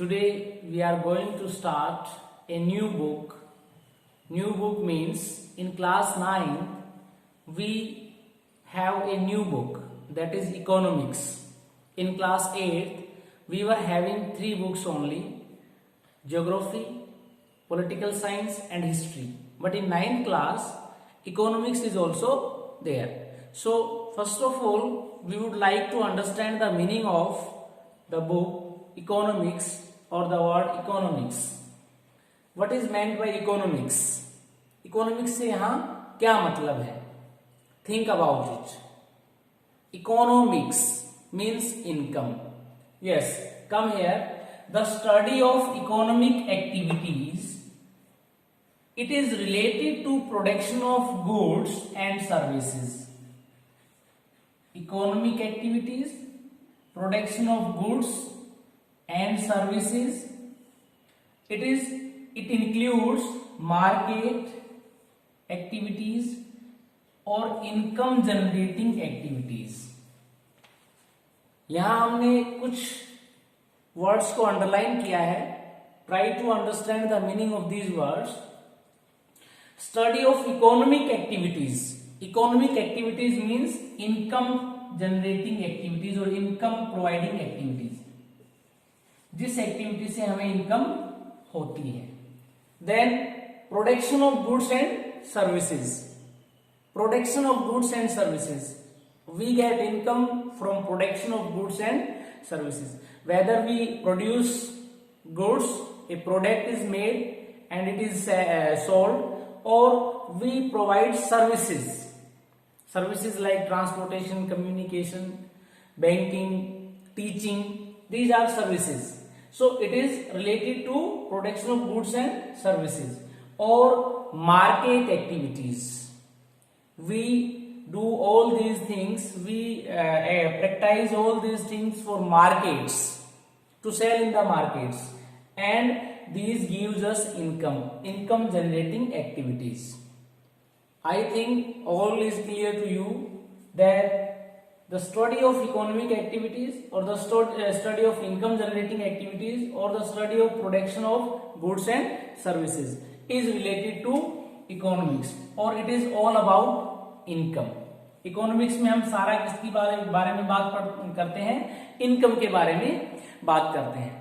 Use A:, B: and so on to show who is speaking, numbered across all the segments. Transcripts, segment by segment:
A: Today we are going to start a new book. New book means in class 9 we have a new book, that is economics. In class 8 we were having 3 books only: geography, political science and history. But in 9th class economics is also there. So first of all we would like to understand the meaning of the book economics or the word economics. What is meant by economics? Economics से यहाँ क्या मतलब है? Think about it. Economics means income. Yes, come here. The study of economic activities. It is related to production of goods and services. Economic activities, production of goods and services. It includes market activities और income generating activities. यहां हमने कुछ words को underline किया है. Try to understand the meaning of these words. Study of economic activities. Economic activities means income generating activities और income providing activities. जिस activity से हमें इनकम होती है. Then production of goods and services. Production of goods and services. We get income from production of goods and services. Whether we produce goods, a product is made and it is sold, or we provide services. Services like transportation, communication, banking, teaching. These are services. So it is related to production of goods and services or market activities. We do all these things. We practice all these things for markets, to sell in the markets, and these gives us income generating activities. I think all is clear to you that the study of economic activities or the study of income generating activities or the study of production of goods and services is related to economics, or it is all about income. Economics में हम सारा किसकी बारे में बात करते हैं? Income के बारे में बात करते हैं.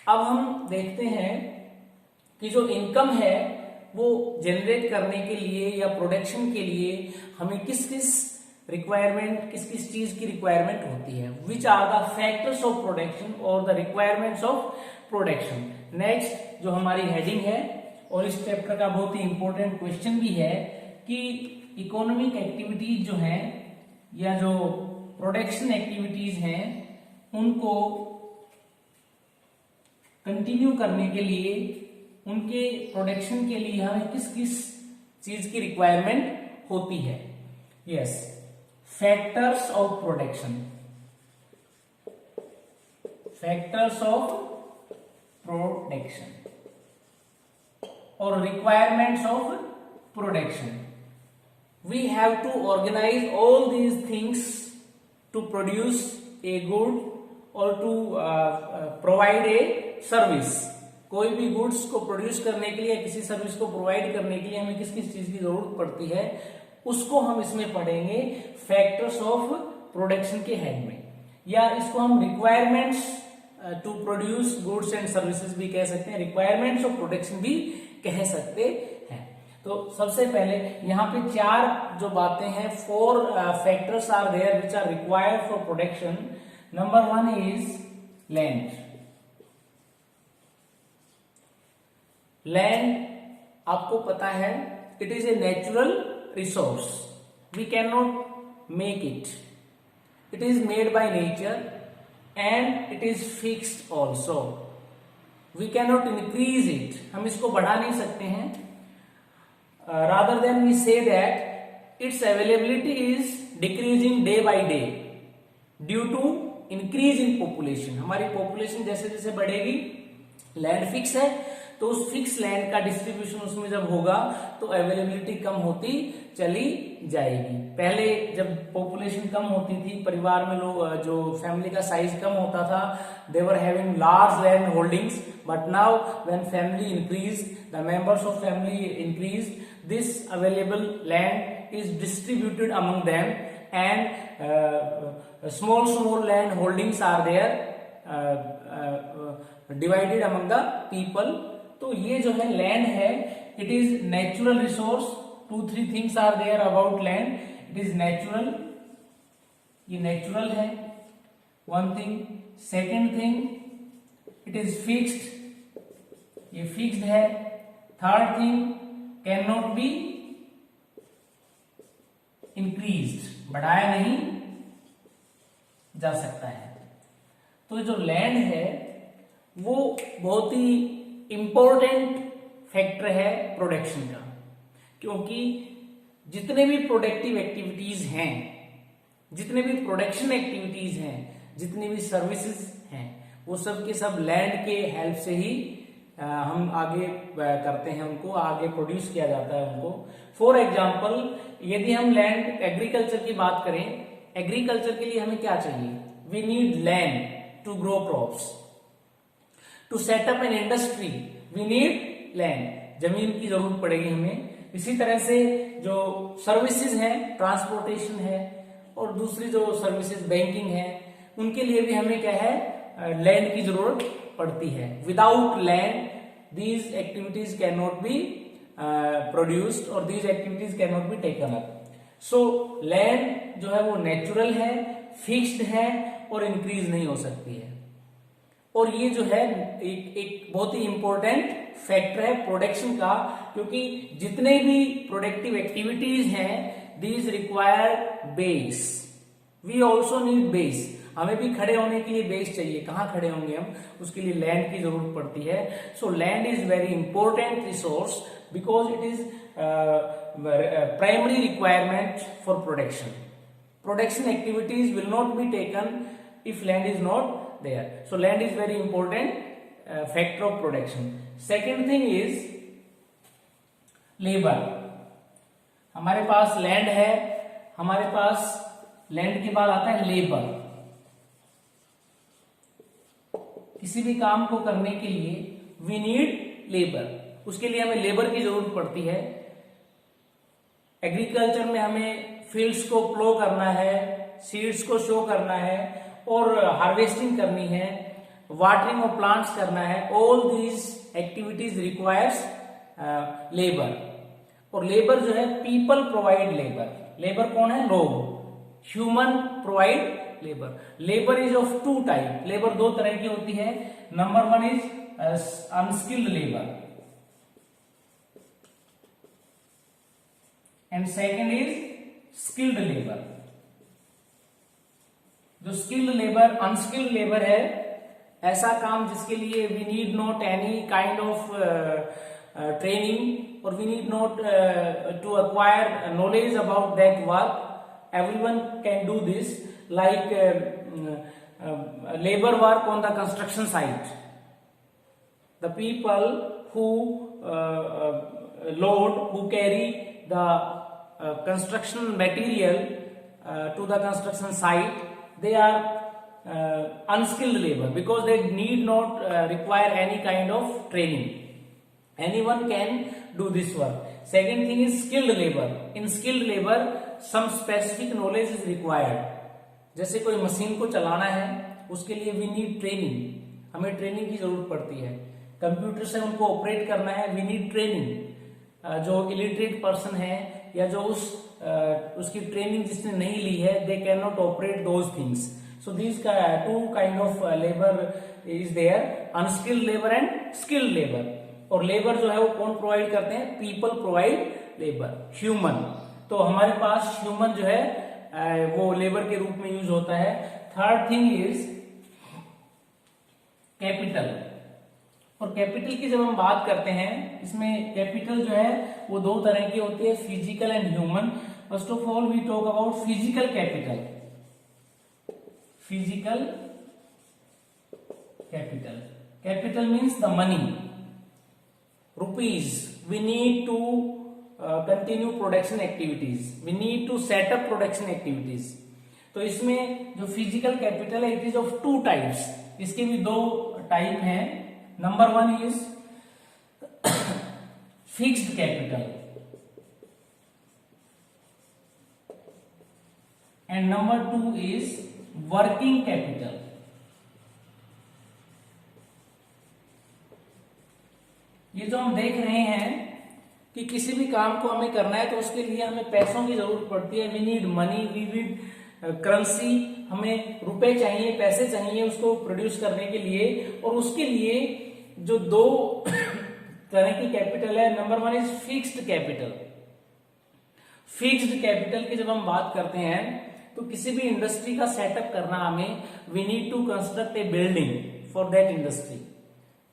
A: अब हम देखते हैं कि जो इनकम है वो जनरेट करने के लिए या प्रोडक्शन के लिए हमें किस किस रिक्वायरमेंट, किस किस चीज की रिक्वायरमेंट होती है. Which are the factors of production और the requirements of production. Next जो हमारी हेडिंग है, और इस चैप्टर का बहुत ही इंपॉर्टेंट क्वेश्चन भी है कि इकोनॉमिक एक्टिविटीज जो हैं या जो प्रोडक्शन एक्टिविटीज हैं उनको कंटिन्यू करने के लिए, उनके प्रोडक्शन के लिए हमें किस किस चीज की रिक्वायरमेंट होती है. Yes, factors of production. Factors of production और requirements of production. We have to organize all these things to produce a good or to provide a service. कोई भी गुड्स को प्रोड्यूस करने के लिए या किसी सर्विस को प्रोवाइड करने के लिए हमें किस किस चीज की जरूरत पड़ती है, उसको हम इसमें पढ़ेंगे फैक्टर्स ऑफ प्रोडक्शन के हेड में. या इसको हम requirements to produce goods and services भी कह सकते हैं, रिक्वायरमेंट्स ऑफ प्रोडक्शन भी कह सकते हैं. तो सबसे पहले यहाँ पे 4 जो बातें हैं, 4 factors are there which are required for production. Number 1 is land. Land आपको पता है, it is a natural resource. We can not make it. It is made by nature and it is fixed also. We can not increase it. हम इसको बढ़ा नहीं सकते हैं. Rather than we say that its availability is decreasing day by day due to increase in population. हमारी population जैसे जैसे बढ़ेगी, लैंड फिक्स है तो उस फिक्स लैंड का डिस्ट्रीब्यूशन उसमें जब होगा तो अवेलेबिलिटी कम होती चली जाएगी. पहले जब पॉपुलेशन कम होती थी, परिवार में लोग जो फैमिली का साइज कम होता था, they were having large land holdings, but now when family increase, the members of family increase, this available land is distributed among them and small land holdings are there divided among the people. तो ये जो है land है, it is natural resource. 2-3 things are there about land. It is natural, ये natural है, one thing. Second thing, it is fixed, ये fixed है. Third thing, can not be increased, बढ़ाया नहीं जा सकता है. तो जो लैंड है वो बहुत ही इंपॉर्टेंट फैक्टर है प्रोडक्शन का, क्योंकि जितने भी प्रोडक्टिव एक्टिविटीज हैं, जितने भी प्रोडक्शन एक्टिविटीज हैं, जितनी भी सर्विसेज हैं, वो सब के सब लैंड के हेल्प से ही हम आगे करते हैं, उनको आगे प्रोड्यूस किया जाता है उनको. फॉर एग्जाम्पल, यदि हम लैंड एग्रीकल्चर की बात करें, एग्रीकल्चर के लिए हमें क्या चाहिए? We need land to grow crops. To set up an industry we need land, जमीन की जरूरत पड़ेगी हमें. इसी तरह से जो सर्विसेज हैं, ट्रांसपोर्टेशन है, और दूसरी जो सर्विसेज बैंकिंग है, उनके लिए भी हमें क्या है? लैंड की जरूरत पड़ती है. Without land these activities can not be produced और these activities can not be taken up. So land जो है वो नेचुरल है, फिक्स्ड है और इंक्रीज नहीं हो सकती है. और ये जो है एक बहुत ही इंपॉर्टेंट फैक्टर है प्रोडक्शन का, क्योंकि जितने भी प्रोडक्टिव एक्टिविटीज हैं, these require base. We also need base. हमें भी खड़े होने के लिए बेस चाहिए. कहाँ खड़े होंगे हम? उसके लिए लैंड की जरूरत पड़ती है. So land is very important resource because it is primary requirement for production. Production activities will not be taken if land is not there. So land is very important factor of production. Second thing is labor. हमारे पास land है, हमारे पास land के बाद आता है labour. किसी भी काम को करने के लिए वी नीड लेबर. उसके लिए हमें लेबर की जरूरत पड़ती है. एग्रीकल्चर में हमें फील्ड्स को प्लो करना है, सीड्स को शो करना है, और हार्वेस्टिंग करनी है, वाटरिंग ऑफ प्लांट्स करना है. All these activities requires labour. और लेबर जो है, पीपल प्रोवाइड लेबर. लेबर कौन है? लोग. Human provide labour. Labour is of 2 type. Labour 2 तरह की होती है. Number 1 is unskilled labour and second is skilled labour. जो स्किल्ड लेबर, अनस्किल्ड लेबर है, ऐसा काम जिसके लिए we need not any kind of training और we need not to acquire knowledge about that work. Everyone can do this, like labor work on the construction site. The people who load, who carry the construction material to the construction site, they are unskilled labor because they need not require any kind of training. Anyone can do this work. Second thing is skilled labor. In skilled labor, some specific knowledge is required. जैसे कोई machine को चलाना है, उसके लिए we need training. हमें training की जरूरत पड़ती है. कंप्यूटर से उनको ऑपरेट करना है, वी नीड ट्रेनिंग. जो इलिटरेट पर्सन है या जो उसकी ट्रेनिंग जिसने नहीं ली है, they can not operate those things. So these 2 kind of labour is there, unskilled labour and skilled labour. और लेबर जो है वो कौन प्रोवाइड करते हैं? People provide labour, human. तो हमारे पास ह्यूमन जो है वो लेबर के रूप में यूज होता है. Third thing is capital. और कैपिटल की जब हम बात करते हैं, इसमें कैपिटल जो है वो 2 तरह की होती है, physical and human. First of all we talk about physical capital. Physical capital, capital means the money, rupees. We need to continue production activities, we need to set up production activities. तो इसमें जो physical capital है it is of two types, इसके भी दो type हैं। Number one is fixed capital and number two is working capital. ये जो हम देख रहे हैं कि किसी भी काम को हमें करना है तो उसके लिए हमें पैसों की जरूरत पड़ती है। We need money, we need currency, हमें रुपए चाहिए, पैसे चाहिए उसको प्रोड्यूस करने के लिए। और उसके लिए जो दो तरह की कैपिटल है, number one is fixed capital. Fixed capital की जब हम बात करते हैं तो किसी भी इंडस्ट्री का सेटअप करना हमें, we need to construct a building for that industry.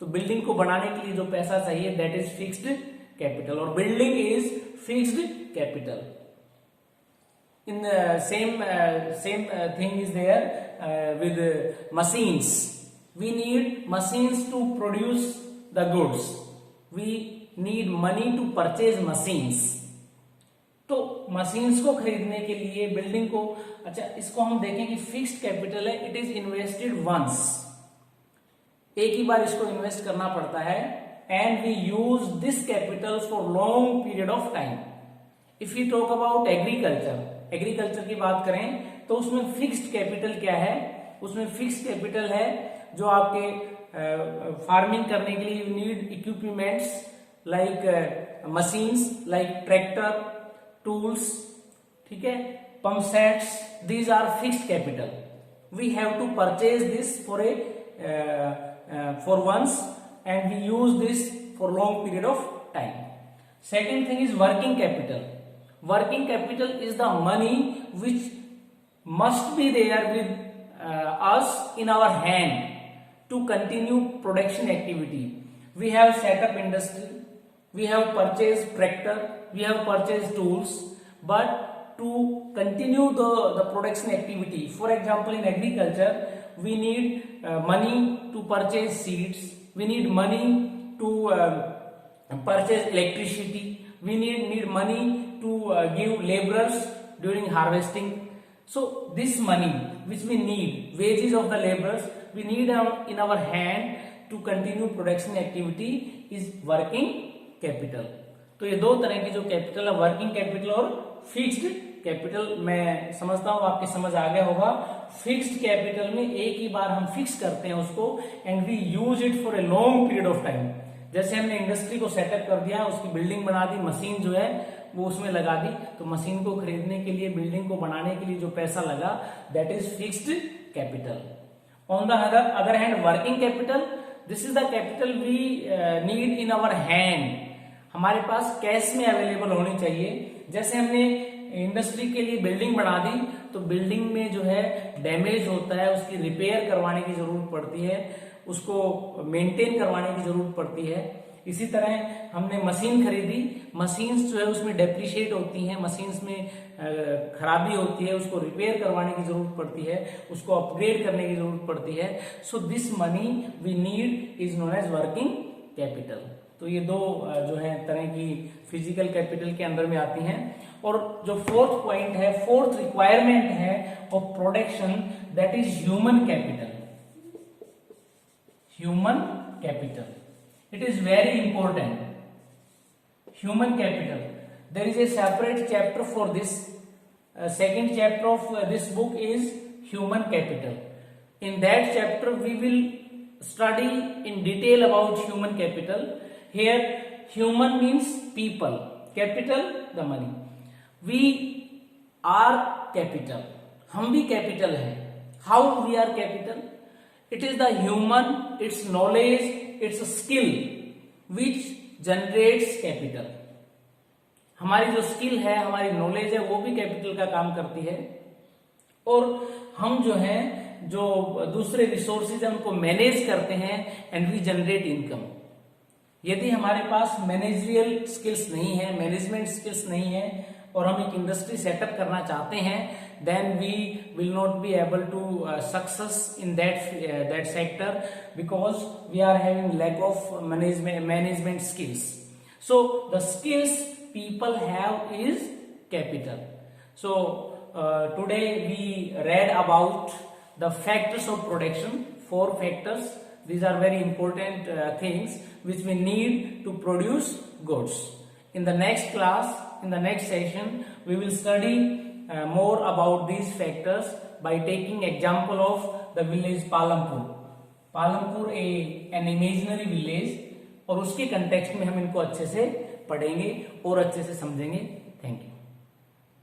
A: तो बिल्डिंग को बनाने के लिए जो पैसा चाहिए दैट इज फिक्स्ड कैपिटल, और building is fixed capital. In same thing is there with machines. We need machines to produce the goods. We need money to purchase machines. तो मशीन्स को खरीदने के लिए बिल्डिंग को, अच्छा इसको हम देखें कि फिक्स्ड कैपिटल है, इट इज इन्वेस्टेड वंस, एक ही बार इसको इन्वेस्ट करना पड़ता है। And we use this capital for long period of time. If you talk about agriculture, agriculture की बात करें तो उसमें फिक्स्ड कैपिटल क्या है, उसमें फिक्स्ड कैपिटल है जो आपके फार्मिंग करने के लिए you need equipments like machines, like tractor, tools, ठीक है, pump sets, these are fixed capital. We have to purchase this for once and we use this for long period of time. Second thing is working capital. Working capital is the money which must be there with us in our hand to continue production activity. We have set up industry, we have purchased tractor, we have purchased tools, but to continue the production activity, for example in agriculture we need money to purchase seeds, we need money to purchase electricity, we need money to give laborers during harvesting. So this money which we need, wages of the laborers, we need in our hand to continue production activity is working capital. तो ये दो तरह की जो capital है, working capital और fixed capital, मैं समझता हूं आपकी समझ आ गया होगा। फिक्स्ड कैपिटल में एक ही बार हम फिक्स करते हैं उसको and we use it for a long period of time. जैसे हमने इंडस्ट्री को सेटअप कर दिया, उसकी बिल्डिंग बना दी, मशीन जो है वो उसमें लगा दी, तो मशीन को खरीदने के लिए, बिल्डिंग को बनाने के लिए जो पैसा लगा that is fixed capital. On the other hand working capital, this is the capital we need in our hand, हमारे पास कैश में अवेलेबल होनी चाहिए। जैसे हमने इंडस्ट्री के लिए बिल्डिंग बना दी तो बिल्डिंग में जो है डैमेज होता है, उसकी रिपेयर करवाने की जरूरत पड़ती है, उसको मेंटेन करवाने की जरूरत पड़ती है। इसी तरह हमने मशीन खरीदी, मशीन्स जो है उसमें डेप्रिशिएट होती हैं, मशीन्स में खराबी होती है, उसको रिपेयर करवाने की जरूरत पड़ती है, उसको अपग्रेड करने की जरूरत पड़ती है। So this money we need is known as working capital. तो ये दो जो है तरह की फिजिकल कैपिटल के अंदर में आती हैं। और जो फोर्थ पॉइंट है, फोर्थ रिक्वायरमेंट है of production, that is human capital. Human capital, it is very important. Human capital, there is a separate chapter for this. Second chapter of this book is human capital. In that chapter we will study in detail about human capital. Here human means people, capital the money. We are capital, हम भी capital है। How we are capital? It is the human, its knowledge, its skill which generates capital. हमारी जो skill है, हमारी knowledge है, वो भी कैपिटल का काम करती है। और हम जो है, जो दूसरे रिसोर्सेज है उनको मैनेज करते हैं एंड वी जनरेट इनकम। यदि हमारे पास मैनेजरियल स्किल्स नहीं है, मैनेजमेंट स्किल्स नहीं है और हम एक इंडस्ट्री सेटअप करना चाहते हैं, then we will not be able to success in that sector because we are having lack of management skills. So the skills people have is capital. So today we read about the factors of production, 4 factors. These are very important things which we need to produce goods. In the next class, in the next session, we will study more about these factors by taking example of the village Palampur. Palampur an imaginary village, और उसके context में हम इनको अच्छे से पढ़ेंगे और अच्छे से समझेंगे. Thank you.